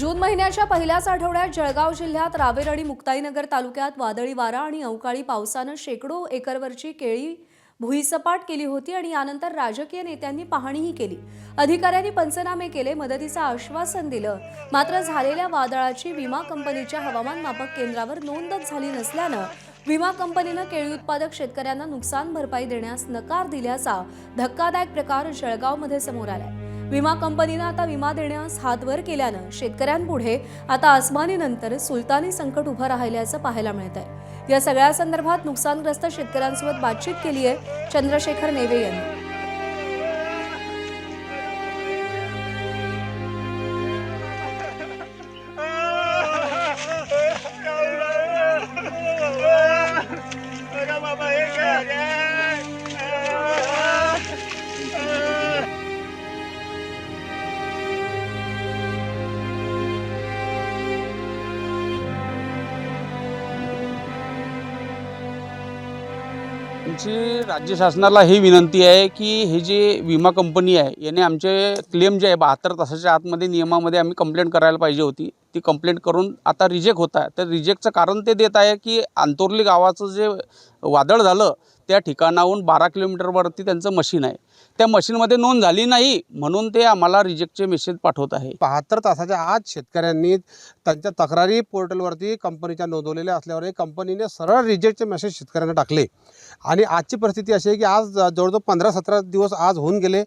जून महिन्याच्या पहिल्याच आठवड्यात जळगाव जिल्ह्यात रावेर आणि मुक्ताईनगर तालुक्यात वादळी वारा आणि अवकाळी पावसानं शेकडो एकरवरची केळी भुईसपाट केली होती आणि यानंतर राजकीय नेत्यांनी पाहणीही केली। अधिकाऱ्यांनी पंचनामे केले, मदतीचं आश्वासन दिलं। मात्र झालेल्या वादळाची विमा कंपनीच्या हवामान मापक केंद्रावर नोंदच झाली नसल्यानं विमा कंपनीनं केळी उत्पादक शेतकऱ्यांना नुकसान भरपाई देण्यास नकार दिल्याचा धक्कादायक प्रकार जळगावमध्ये समोर आलाय। विमा कंपनीनं आता विमा देण्यास हात वर केल्यानं शेतकऱ्यांपुढे आता आसमानीनंतर सुलतानी संकट उभं राहिल्याचं पाहायला मिळत आहे। या सगळ्या संदर्भात नुकसानग्रस्त शेतकऱ्यांसोबत बातचीत केली आहे चंद्रशेखर नेवे यांनी। आमची राज्य शासनाला ही विनंती आहे की हे जे विमा कंपनी आहे याने आमचे क्लेम जे आहे 72 तासाच्या आतमध्ये नियमामध्ये आम्ही कंप्लेंट करायला पाहिजे होती, ती कंप्लेंट करून आता रिजेक्ट होत आहे। तर रिजेक्टचं कारण ते देत आहे की अंतोर्ली गावाचं जे वादळ झालं त्या ठिकाणाहून 12 किलोमीटरवरती त्यांचं मशीन आहे, त्या मशीनमध्ये नोंद झाली नाही म्हणून ते आम्हाला रिजेक्टचे मेसेज पाठवत आहे। 72 तासाच्या आत शेतकऱ्यांनी त्यांच्या तक्रारी पोर्टलवरती कंपनीच्या नोंदवलेल्या असल्यावर कंपनीने सरळ रिजेक्टचे मेसेज शेतकऱ्यांना टाकले आणि आजची परिस्थिती अशी आहे की आज जवळजवळ 15-17 दिवस आज होऊन गेले,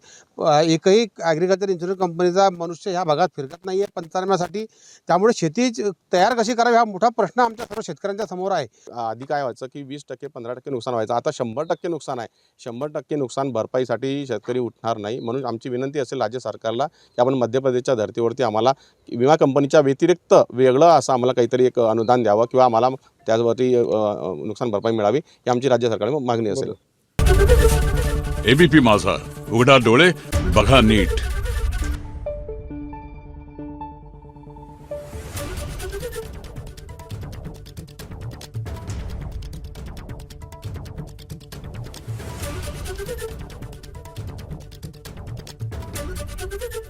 एकही ॲग्रिकल्चर इन्शुरन्स कंपनीचा मनुष्य ह्या भागात फिरकत नाही आहे पंचनाम्यासाठी। त्यामुळे शेती तयार कशी करावी हा मोठा प्रश्न आमच्या सर्व शेतकऱ्यांच्या समोर आहे। आधी काय व्हायचं की 20% 15% नुकसान व्हायचं, आता 100% नुकसान आहे। 100% नुकसान भरपाईसाठी शेतकरी उठणार नाही, म्हणून आमची विनंती असेल राज्य सरकारला की आपण मध्य प्रदेशच्या धर्तीवरती आम्हाला विमा कंपनीच्या व्यतिरिक्त वेगळं असं आम्हाला काहीतरी एक अनुदान द्यावं किंवा आम्हाला त्यावरती नुकसान भरपाई मिळावी ही आमची राज्य सरकारला मागणी असेल। एबीपी माझा, उघडा डोळे बघा नीट। Thank you.